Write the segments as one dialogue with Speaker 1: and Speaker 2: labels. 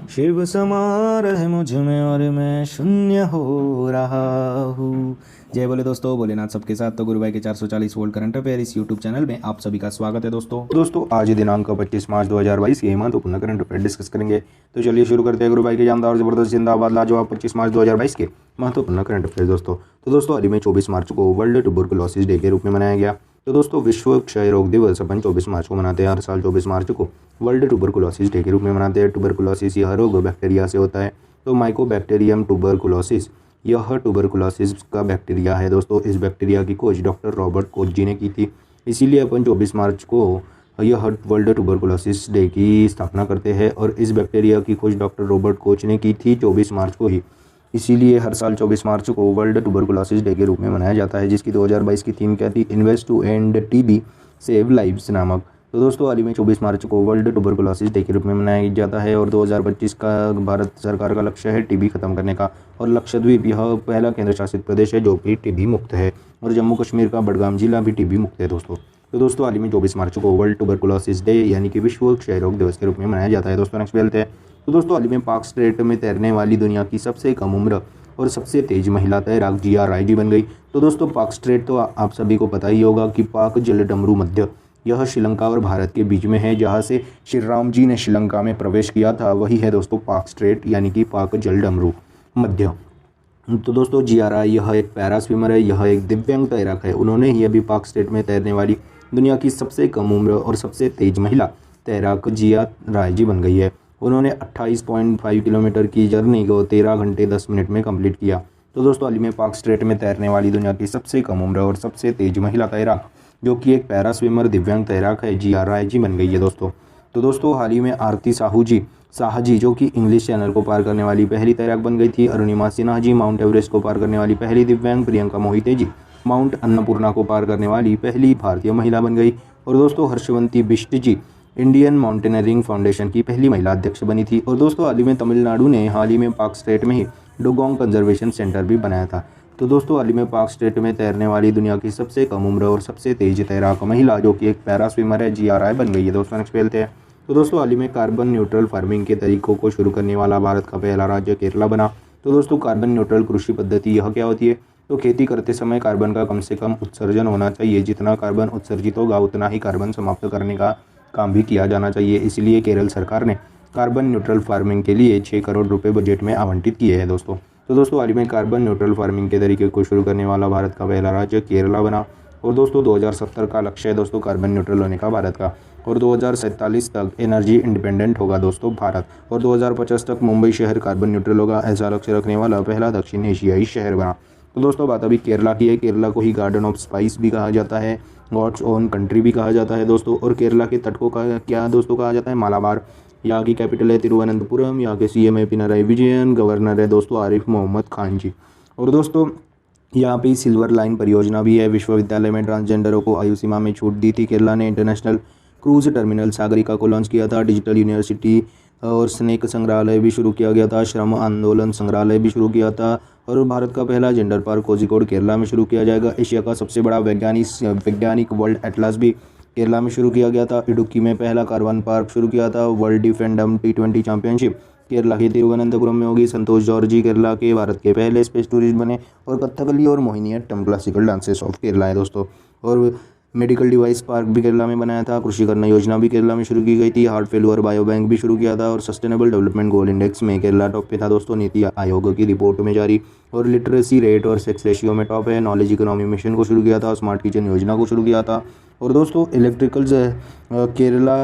Speaker 1: शिव समा रहे मुझ में और मैं शून्य हो रहा हूँ। जय बोले दोस्तों, भोलेनाथ सबके साथ। तो गुरु भाई के 440 वोल्ट करंट अफेयर इस यूट्यूब चैनल में आप सभी का स्वागत है दोस्तों आज दिनांक 25 मार्च 2022 के महत्वपूर्ण करंट अफेयर डिस्कस करेंगे। तो चलिए शुरू करते हैं गुरु भाई के जानदार और जबरदस्त जिंदाबाद लाजवाब 25 मार्च 2022 के महत्वपूर्ण करंट अफेयर दोस्तों हाल ही में 24 मार्च को वर्ल्ड ट्यूबरकुलोसिस डे के रूप में मनाया गया। तो दोस्तों विश्व क्षय रोग दिवस अपन 24 मार्च को मनाते हैं। हर साल 24 मार्च को वर्ल्ड ट्यूबरकुलोसिस डे के रूप में मनाते हैं। ट्यूबरकुलोसिस यह रोग बैक्टीरिया से होता है। तो माइकोबैक्टीरियम ट्यूबरकुलोसिस यह ट्यूबरकुलोसिस का बैक्टीरिया है दोस्तों। इस बैक्टीरिया की खोज डॉक्टर रॉबर्ट कोच जी ने की थी। इसीलिए अपन 24 मार्च को यह वर्ल्ड ट्यूबरकुलोसिस डे की स्थापना करते हैं। और इस बैक्टीरिया की खोज डॉक्टर रॉबर्ट कोच ने की थी 24 मार्च को ही। इसीलिए हर साल 24 मार्च को वर्ल्ड ट्यूबरकुलोसिस डे के रूप में मनाया जाता है, जिसकी 2022 की थीम क्या थी? Invest to end TB save lives नामक। तो दोस्तों हाल ही में 24 मार्च को वर्ल्ड ट्यूबरकुलोसिस डे के रूप में मनाया जाता है। और 2025 का भारत सरकार का लक्ष्य है टीबी खत्म करने का। और लक्षद्वीप यह पहला केंद्र शासित प्रदेश है जो कि टीबी मुक्त है। और जम्मू कश्मीर का बडगाम जिला भी टीबी मुक्त है दोस्तों। तो दोस्तों हाल ही में 24 मार्च को वर्ल्ड ट्यूबरकुलोसिस डे यानी कि विश्व क्षय रोग दिवस के रूप में मनाया जाता है दोस्तों। नेक्स्ट वेल्थ है। तो दोस्तों हाल ही में पाक स्ट्रेट में तैरने वाली दुनिया की सबसे कम उम्र और सबसे तेज महिला तैराक जिया राय जी बन गई। तो दोस्तों पाक स्ट्रेट तो आप सभी को पता ही होगा कि पाक जलडमरू मध्य यह श्रीलंका और भारत के बीच में है, जहाँ से श्री राम जी ने श्रीलंका में प्रवेश किया था। वही है दोस्तों पाक स्ट्रेट यानी कि पाक जलडमरू मध्य। तो दोस्तों जिया राय यह एक पैरा स्विमर है, यह एक दिव्यांग तैराक है। उन्होंने ही अभी पाक स्ट्रेट में तैरने वाली दुनिया की सबसे कम उम्र और सबसे तेज महिला तैराक जिया राय जी बन गई है। उन्होंने 28.5 किलोमीटर की जर्नी को 13 घंटे 10 मिनट में कंप्लीट किया। तो दोस्तों हाल ही में पाक स्ट्रेट में तैरने वाली दुनिया की सबसे कम उम्र और सबसे तेज महिला तैराक जो कि एक पैरा स्विमर दिव्यांग तैराक है, जिया राय जी बन गई है दोस्तों। तो दोस्तों हाल ही में आरती साहा जी जो कि इंग्लिश चैनल को पार करने वाली पहली तैराक बन गई थी। अरुणिमा सिन्हा जी माउंट एवरेस्ट को पार करने वाली पहली दिव्यांग। प्रियंका मोहिते जी माउंट अन्नपूर्णा को पार करने वाली पहली भारतीय महिला बन गई। और दोस्तों हर्षवंती बिष्ट जी इंडियन माउंटेनियरिंग फाउंडेशन की पहली महिला अध्यक्ष बनी थी। और दोस्तों हाल ही में तमिलनाडु ने हाल ही में पाक स्ट्रेट में ही डुगोंग कंजर्वेशन सेंटर भी बनाया था। तो दोस्तों हाल ही में पाक स्ट्रेट में तैरने वाली दुनिया की सबसे कम उम्र और सबसे तेज तैराक महिला जो कि एक पैरा स्विमर है, जिया राय बन गई है दोस्तों। नेक्स्ट खेलते हैं। तो दोस्तों हाल ही में कार्बन न्यूट्रल फार्मिंग के तरीकों को शुरू करने वाला भारत का पहला राज्य केरला बना। तो दोस्तों कार्बन न्यूट्रल कृषि पद्धति यह क्या होती है? तो खेती करते समय कार्बन का कम से कम उत्सर्जन होना चाहिए। जितना कार्बन उत्सर्जित होगा उतना ही कार्बन समाप्त करने का काम भी किया जाना चाहिए। इसलिए केरल सरकार ने कार्बन न्यूट्रल फार्मिंग के लिए 6 करोड़ रुपए बजट में आवंटित किए हैं दोस्तों। तो दोस्तों हाल ही में कार्बन न्यूट्रल फार्मिंग के तरीके को शुरू करने वाला भारत का पहला राज्य केरला बना। और दोस्तों 2070 का लक्ष्य है दोस्तों कार्बन न्यूट्रल होने का भारत का। और 2047 तक एनर्जी इंडिपेंडेंट होगा दोस्तों भारत। और 2050 तक मुंबई शहर कार्बन न्यूट्रल होगा। ऐसा लक्ष्य रखने वाला पहला दक्षिण एशियाई शहर बना। तो दोस्तों बात अभी केरला की है। केरला को ही गार्डन ऑफ स्पाइस भी कहा जाता है, गॉड्स ओन कंट्री भी कहा जाता है दोस्तों। और केरला के तट को क्या दोस्तों कहा जाता है? मालाबार। यहाँ की कैपिटल है तिरुवनंतपुरम। यहाँ के सीएम है पिनाराई विजयन। गवर्नर है दोस्तों आरिफ मोहम्मद खान जी। और दोस्तों यहाँ पे सिल्वर लाइन परियोजना भी है। विश्वविद्यालय में ट्रांसजेंडरों को आयु सीमा में छूट दी थी। केरला ने इंटरनेशनल क्रूज टर्मिनल सागरिका को लॉन्च किया था। डिजिटल यूनिवर्सिटी और स्नेक संग्रहालय भी शुरू किया गया था। श्रम आंदोलन संग्रहालय भी शुरू किया था। और भारत का पहला जेंडर पार्क कोझिकोड केरला में शुरू किया जाएगा। एशिया का सबसे बड़ा वैज्ञानिक वर्ल्ड एटलस भी केरला में शुरू किया गया था। इडुक्की में पहला कार्बन पार्क शुरू किया था। वर्ल्ड डिफेंडम T20 चैंपियनशिप केरला के तिरुवनंतपुरम में होगी। संतोष जॉर्जी केरला के भारत के पहले स्पेस टूरिस्ट बने। और कथकली और Mohiniyattam classical dances of Kerala है दोस्तों। और मेडिकल डिवाइस पार्क भी केरला में बनाया था। कृषि करना योजना भी केरला में शुरू की गई थी। हार्ट फेलुअर बायो बैंक भी शुरू किया था। और सस्टेनेबल डेवलपमेंट गोल इंडेक्स में केरला टॉप पे था दोस्तों, नीति आयोग की रिपोर्ट में जारी। और लिटरेसी रेट और सेक्स रेशियो में टॉप है। नॉलेज इकोनॉमी मिशन को शुरू किया था। स्मार्ट किचन योजना को शुरू किया था। और दोस्तों इलेक्ट्रिकल केरला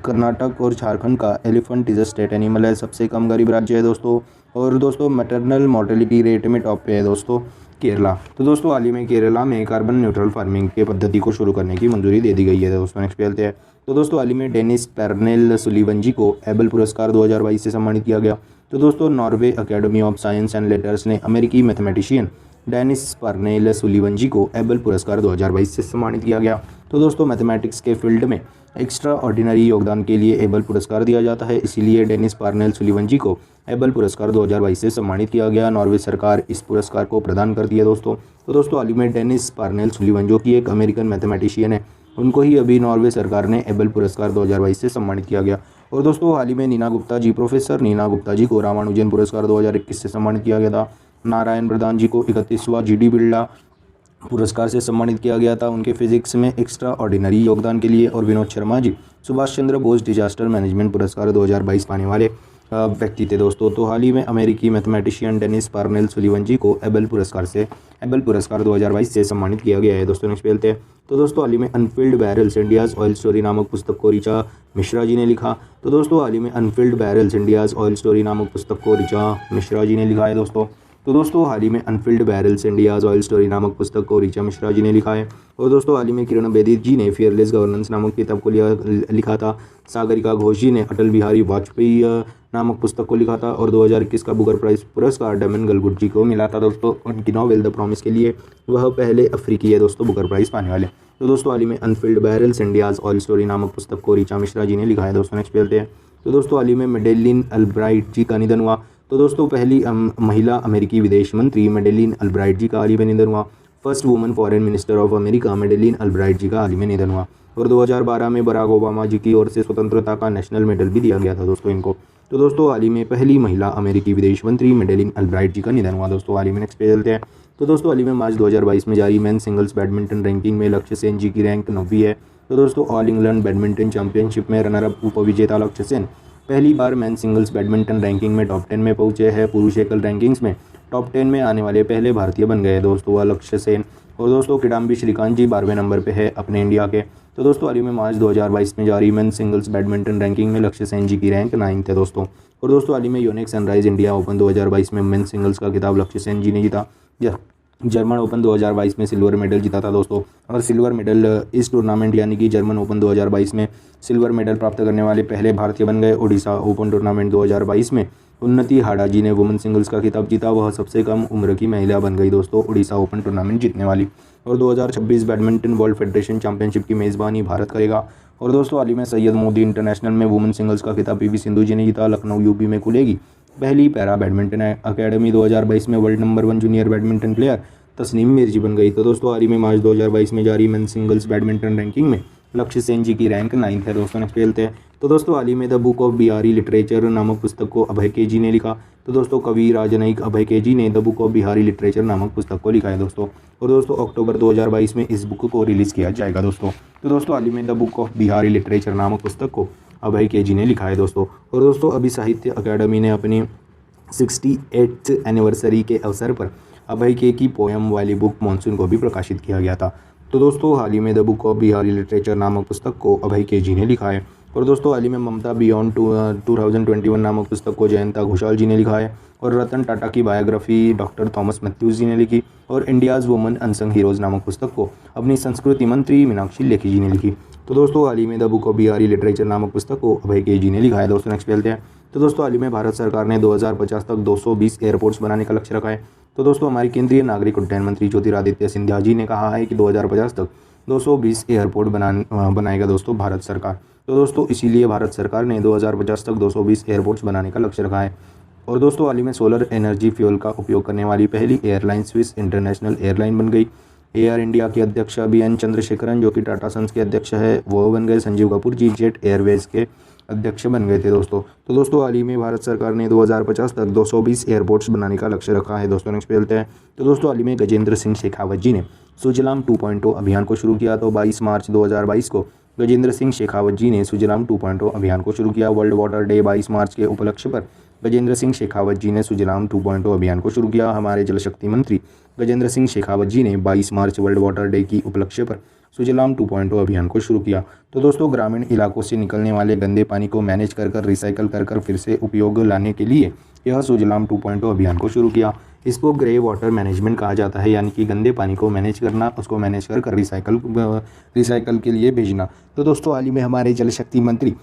Speaker 1: कर्नाटक और झारखंड का elephant is a state animal है, सबसे कम गरीब राज्य है दोस्तों। और दोस्तों मैटरनल मोर्टेलिटी रेट में टॉप पे है दोस्तों केरला। तो दोस्तों हाल ही में केरला में कार्बन न्यूट्रल फार्मिंग के पद्धति को शुरू करने की मंजूरी दे दी गई है दोस्तों। नेक्स्ट पे चलते हैं। तो दोस्तों हाल ही में डेनिस पेर्नेल सुलिवन जी को एबल पुरस्कार 2022 से सम्मानित किया गया। तो दोस्तों Norway academy of science and letters ने अमेरिकी मैथमेटिशियन डेनिस पेर्नेल सुलिवन जी को एबल पुरस्कार 2022 से सम्मानित किया गया। तो दोस्तों मैथमेटिक्स के फील्ड में एक्स्ट्रा ऑर्डिनरी योगदान के लिए एबल पुरस्कार दिया जाता है। इसीलिए डेनिस पेर्नेल सुलिवन जी को एबल पुरस्कार 2022 से सम्मानित किया गया। नॉर्वे सरकार इस पुरस्कार को प्रदान करती है दोस्तों। तो दोस्तों हाल ही में डेनिस पेर्नेल सुलिवन जो कि एक अमेरिकन मैथमेटिशियन है, उनको ही अभी नॉर्वे सरकार ने एबल पुरस्कार 2022 से सम्मानित किया गया। और दोस्तों हाल ही में नीना गुप्ता जी, प्रोफेसर नीना गुप्ता जी को रामानुजन पुरस्कार 2021 से सम्मानित किया गया था। नारायण प्रधान जी को 31वां GD बिरला पुरस्कार से सम्मानित किया गया था उनके फिजिक्स में एक्स्ट्रा ऑर्डिनरी योगदान के लिए। और विनोद शर्मा जी सुभाष चंद्र बोस डिजास्टर मैनेजमेंट पुरस्कार 2022 पाने वाले व्यक्ति थे दोस्तों। तो हाल ही में अमेरिकी मैथमेटिशियन डेनिस पार्नेल सुलिवन जी को एबल पुरस्कार 2022 से सम्मानित किया गया है दोस्तों। नेक्स्ट पे चलते हैं। तो दोस्तों हाल ही में Anfield barrels India's oil story नामक पुस्तक को ऋचा मिश्रा जी ने लिखा। तो दोस्तों हाल ही में Anfield barrels India's oil story नामक पुस्तक को ऋचा मिश्रा जी ने लिखा है दोस्तों। तो दोस्तों हाल ही में Anfield barrels India's oil story नामक पुस्तक को ऋचा मिश्रा जी ने लिखा है। और दोस्तों हाल ही में किरण बेदी जी ने फियरलेस गवर्नेंस नामक किताब को लिखा था। सागरिका घोष जी ने अटल बिहारी वाजपेयी नामक पुस्तक को लिखा था। और 2021 का बुकर प्राइज पुरस्कार डमन गलगुट जी को मिला था दोस्तों उनकी नॉवेल द प्रॉमिस के लिए। वह पहले अफ्रीकी है दोस्तों बुकर प्राइज पाने वाले। तो दोस्तों हाल ही में Anfield barrels India's oil story नामक पुस्तक को ऋचा मिश्रा जी ने लिखा है दोस्तों। नेक्स्ट चलते हैं। तो दोस्तों हाल ही में मेडेलिन अल्ब्राइट जी का निधन हुआ। तो दोस्तों पहली महिला अमेरिकी विदेश मंत्री मेडेलिन अल्ब्राइट जी का हाल ही में निधन हुआ। First woman foreign minister of America Madeleine Albright ji का हाल ही में निधन हुआ। और 2012 में बराक ओबामा जी की ओर से स्वतंत्रता का नेशनल मेडल भी दिया गया था दोस्तों इनको। तो दोस्तों हाल ही में पहली महिला अमेरिकी विदेश मंत्री मेडेलिन अल्ब्राइट जी का निधन हुआ दोस्तों हाल ही में। नेक्स्ट पे चलते हैं। तो दोस्तों हाल ही में मार्च 2022 में जारी मेन सिंगल्स बैडमिंटन रैंकिंग में लक्ष्य सेन जी की रैंक 9वीं है। तो दोस्तों ऑल इंग्लैंड बैडमिंटन चैंपियनशिप में रनर अप उपविजेता लक्ष्य सेन पहली बार मेन सिंगल्स बैडमिंटन रैंकिंग में टॉप 10 में पहुंचे हैं। पुरुष एकल रैंकिंग्स में टॉप 10 में आने वाले पहले भारतीय बन गए दोस्तों वह लक्ष्य सेन। और दोस्तों किडाम्बी श्रीकांत जी 12वें नंबर पे है अपने इंडिया के। तो दोस्तों हाल ही में मार्च 2022 में जारी मेन सिंगल्स बैडमिंटन रैंकिंग में लक्ष्य सेन जी की रैंक 9th है दोस्तों। और दोस्तों हाल ही में यूनिक सनराइज इंडिया ओपन 2022 में मेन सिंगल्स का खिताब लक्ष्य सेन जी ने जीता। जर्मन ओपन 2022 में सिल्वर मेडल जीता था दोस्तों। और सिल्वर मेडल इस टूर्नामेंट यानी कि जर्मन ओपन 2022 में सिल्वर मेडल प्राप्त करने वाले पहले भारतीय बन गए। ओडिशा ओपन टूर्नामेंट 2022 में उन्नति हाड़ा जी ने वुमेन सिंगल्स का खिताब जीता। वह सबसे कम उम्र की महिला बन गई दोस्तों ओडिशा ओपन टूर्नामेंट जीतने वाली। और 2026 बैडमिंटन वर्ल्ड फेडरेशन चैंपियनशिप की मेज़बानी भारत करेगा। और दोस्तों हाल ही में सैयद मोदी इंटरनेशनल में वुमेन सिंगल्स का खिताब PV सिंधु जी ने जीता। लखनऊ UP में खुलेगी पहली पैरा बैडमिंटन अकेडमी। 2022 में world number 1 junior badminton player Tasnim Mir बन गई। तो दोस्तों हाल ही में मार्च 2022 में जारी मेन सिंगल्स बैडमिंटन रैंकिंग में लक्ष्य सेन जी की रैंक 9th है दोस्तों। नेक्स्ट खेलते हैं। तो दोस्तों हाल ही में the book of Bihari literature नामक पुस्तक को अभय के जी ने लिखा। तो दोस्तों कवि राजनयिक अभय के जी ने the book of Bihari literature नामक पुस्तक को लिखा है दोस्तों। और दोस्तों अक्टूबर 2022 में इस बुक को रिलीज़ किया जाएगा दोस्तों। तो दोस्तों हाल ही में the book of Bihari literature नामक पुस्तक को अभय के जी ने लिखा है दोस्तों। और दोस्तों अभी साहित्य अकादमी ने अपनी 68th एनिवर्सरी के अवसर पर अभय के की पोयम वाली बुक मॉनसून को भी प्रकाशित किया गया था। तो दोस्तों हाल ही में the book of Bihari literature नामक पुस्तक को अभय के जी ने लिखा है। और दोस्तों हाल ही में ममता बियॉन्ड 2021 नामक पुस्तक को जयंता घोषाल जी ने लिखा है। और रतन टाटा की बायोग्राफी डॉक्टर थॉमस मैथ्यूज जी ने लिखी। और इंडियाज़ वुमन अनसंग हीरोज़ नामक पुस्तक को अपनी संस्कृति मंत्री मीनाक्षी लेखी जी ने लिखी। तो दोस्तों हाल ही में the book of Bihari literature नामक पुस्तक को अभय के जी ने लिखा है दोस्तों। नेक्स्ट चलते हैं। तो दोस्तों हाल ही में भारत सरकार ने 2050 तक 220 एयरपोर्ट्स बनाने का लक्ष्य रखा है। तो दोस्तों हमारी केंद्रीय नागरिक उड्डयन मंत्री ज्योतिरादित्य सिंधिया जी ने कहा है कि 2050 तक 220 एयरपोर्ट बनाएगा दोस्तों भारत सरकार। तो दोस्तों इसीलिए भारत सरकार ने 2050 तक 220 एयरपोर्ट्स बनाने का लक्ष्य रखा है। और दोस्तों हाल ही में सोलर एनर्जी फ्यूल का उपयोग करने वाली पहली एयरलाइन स्विस इंटरनेशनल एयरलाइन बन गई। एयर इंडिया के अध्यक्ष BN चंद्रशेखरन जो कि टाटा सन्स के अध्यक्ष है वो बन गए। संजीव कपूर जी जेट एयरवेज के अध्यक्ष बन गए थे दोस्तों। तो दोस्तों हाल ही में भारत सरकार ने 2050 तक 220 एयरपोर्ट्स बनाने का लक्ष्य रखा है दोस्तों। नेक्स्ट पे चलते हैं। तो दोस्तों हाल ही में गजेंद्र सिंह शेखावत जी ने सुजलाम 2.0 अभियान को शुरू किया। तो 22 मार्च 2022 को गजेंद्र सिंह शेखावत जी ने सुजलाम 2.0 अभियान को शुरू किया। वर्ल्ड वाटर डे 22 मार्च के उपलक्ष्य पर गजेंद्र सिंह शेखावत जी ने सुजलाम 2.0 अभियान को शुरू किया। हमारे जल शक्ति मंत्री गजेंद्र सिंह शेखावत जी ने 22 मार्च वर्ल्ड वाटर डे की उपलक्ष्य पर सुजलाम 2.0 अभियान को शुरू किया। तो दोस्तों ग्रामीण इलाकों से निकलने वाले गंदे पानी को मैनेज कर रिसाइकल कर फिर से उपयोग लाने के लिए यह सुजलाम 2.0 अभियान को शुरू किया। इसको ग्रे वाटर मैनेजमेंट कहा जाता है, यानी कि गंदे पानी को मैनेज करना, उसको मैनेज कर रिसाइकल के लिए भेजना। तो दोस्तों हाल ही में हमारे जल शक्ति मंत्री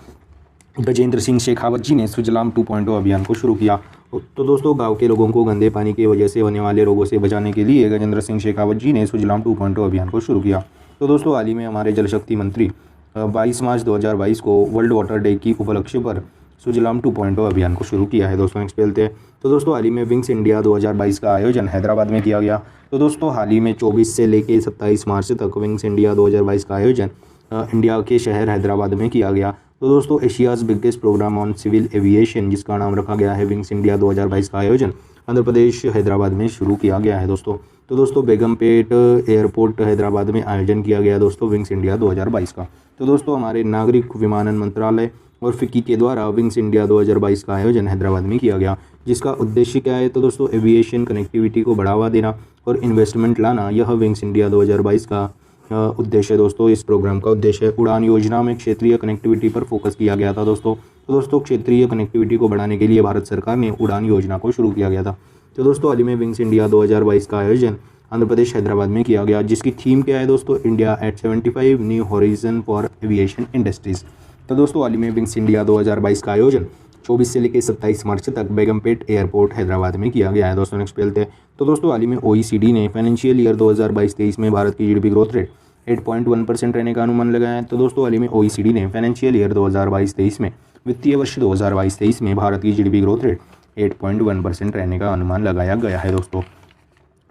Speaker 1: गजेंद्र सिंह शेखावत जी ने सुजलाम 2.0 अभियान को शुरू किया। तो दोस्तों गांव के लोगों को गंदे पानी की वजह से होने वाले रोगों से बचाने के लिए गजेंद्र सिंह शेखावत जी ने सुजलाम 2.0 अभियान को शुरू किया। तो दोस्तों हाल ही में हमारे जल शक्ति मंत्री 22 मार्च 2022 को वर्ल्ड वाटर डे की उपलक्ष्य पर सुजलाम 2.0 अभियान को शुरू किया है दोस्तों। नेक्स्ट चलते हैं। तो दोस्तों हाल ही में विंग्स इंडिया 2022 का आयोजन हैदराबाद में किया गया। तो दोस्तों हाल ही में 24 से लेकर 27 मार्च तक विंग्स इंडिया 2022 का आयोजन इंडिया के शहर हैदराबाद में किया गया। तो दोस्तों Asia's biggest programme on civil aviation जिसका नाम रखा गया है विंग्स इंडिया 2022 का आयोजन आंध्र प्रदेश हैदराबाद में शुरू किया गया है दोस्तों। तो दोस्तों बेगमपेट एयरपोर्ट हैदराबाद में आयोजन किया गया दोस्तों विंग्स इंडिया 2022 का। तो दोस्तों हमारे नागरिक विमानन मंत्रालय और फिक्की के द्वारा विंग्स इंडिया 2022 का आयोजन हैदराबाद में किया गया, जिसका उद्देश्य क्या है तो दोस्तों एविएशन कनेक्टिविटी को बढ़ावा देना और इन्वेस्टमेंट लाना, यह विंग्स इंडिया 2022 का उद्देश्य है दोस्तों। इस प्रोग्राम का उद्देश्य है उड़ान योजना में क्षेत्रीय कनेक्टिविटी पर फोकस किया गया था दोस्तों। तो दोस्तों क्षेत्रीय कनेक्टिविटी को बढ़ाने के लिए भारत सरकार ने उड़ान योजना को शुरू किया गया था। तो दोस्तों हाल ही में विंग्स इंडिया 2022 का आयोजन आंध्र प्रदेश हैदराबाद में किया गया, जिसकी थीम क्या है दोस्तों, India at 75 new horizon for aviation industries. तो दोस्तों हाल ही में विंग्स इंडिया 2022 का आयोजन 24 से लेकर 27 मार्च तक बेगमपेट एयरपोर्ट हैदराबाद में किया गया है दोस्तों। नेक्स्ट पे चलते हैं। तो दोस्तों हाल ही में OECD ने फाइनेंशियल ईयर 2022-23 में भारत की GDP ग्रोथ रेट 8.1% रहने का अनुमान लगाया है। तो दोस्तों हाल ही में OECD ने फाइनेंशियल ईयर 2022-23 में वित्तीय वर्ष 2022-23 में भारत की GDP ग्रोथ रेट 8.1% रहने का अनुमान लगाया गया है दोस्तों।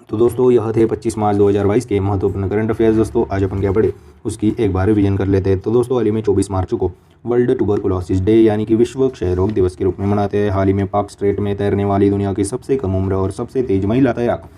Speaker 1: तो दोस्तों यह थे 25 मार्च 2022 के महत्वपूर्ण करंट अफेयर्स दोस्तों। आज अपन क्या पढ़े उसकी एक बार रिवीजन कर लेते हैं। तो दोस्तों हाल ही में 24 मार्च को वर्ल्ड ट्यूबरकुलोसिस डे यानी कि विश्व क्षय रोग दिवस के रूप में मनाते हैं। हाल ही में पाक स्ट्रेट में तैरने वाली दुनिया की सबसे कम उम्र और सबसे तेज महिला तैराक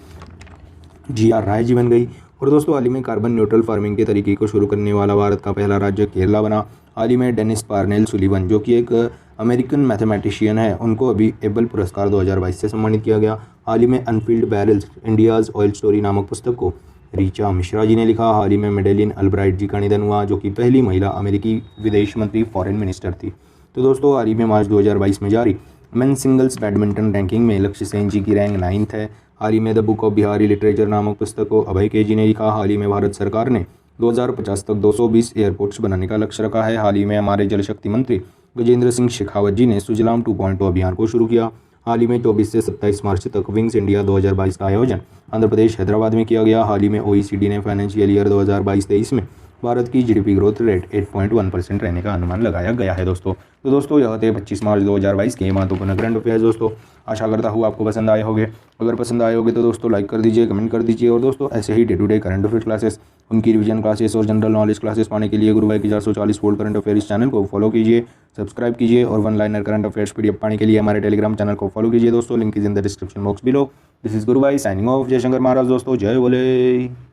Speaker 1: GR राय जी बन गई। और दोस्तों हाल ही में कार्बन न्यूट्रल फार्मिंग के तरीके को शुरू करने वाला भारत का पहला राज्य केरला बना। हाल ही में डेनिस पार्नेल सुलिवन जो कि एक अमेरिकन मैथमेटिशियन है, उनको अभी एबल पुरस्कार 2022 से सम्मानित किया गया। हाल ही में unfilled barrels India's oil story नामक पुस्तक को रीचा मिश्रा जी ने लिखा। हाल ही में मेडेलिन अल्ब्राइट जी का निधन हुआ, जो कि पहली महिला अमेरिकी विदेश मंत्री फॉरेन मिनिस्टर थी। तो दोस्तों हाल ही में मार्च 2022 में जारी मेन सिंगल्स बैडमिंटन रैंकिंग में लक्ष्य सेन जी की रैंक 9th है। हाल ही में the book of Bihari literature नामक पुस्तक को अभय के जी ने लिखा। हाल ही में भारत सरकार ने 2050 तक 220 एयरपोर्ट्स बनाने का लक्ष्य रखा है। हाल ही में हमारे जल शक्ति मंत्री गजेंद्र सिंह शेखावत जी ने सुजलाम 2.0 अभियान को शुरू किया। हाल ही में 24 से 27 मार्च तक विंग्स इंडिया 2022 का आयोजन आंध्र प्रदेश हैदराबाद में किया गया। हाल ही में OECD ने फाइनेंशियल ईयर 2022-23 में भारत की GDP ग्रोथ रेट 8.1% रहने का अनुमान लगाया गया है दोस्तों। तो दोस्तों यह थे 25 मार्च 2022 के महत्वपूर्ण करंट अफेयर्स दोस्तों। आशा करता हूँ आपको पसंद आए होंगे। अगर पसंद आए होंगे तो दोस्तों लाइक कर दीजिए, कमेंट कर दीजिए। और दोस्तों ऐसे ही day to day current affair classes, उनकी रिवीजन क्लासेस और जनरल नॉलेज क्लासेस पाने के लिए गुरुभाई की 440 वोल्ट करंट अफेयर इस चैनल को फॉलो कीजिए, सब्सक्राइब कीजिए। और one liner current affairs PDF पाने के लिए हमारे टेलीग्राम चैनल को फॉलो कीजिए दोस्तों। Link is in the description box below. This is Gurubhai signing off. जय शंकर महाराज दोस्तों, जय बोले।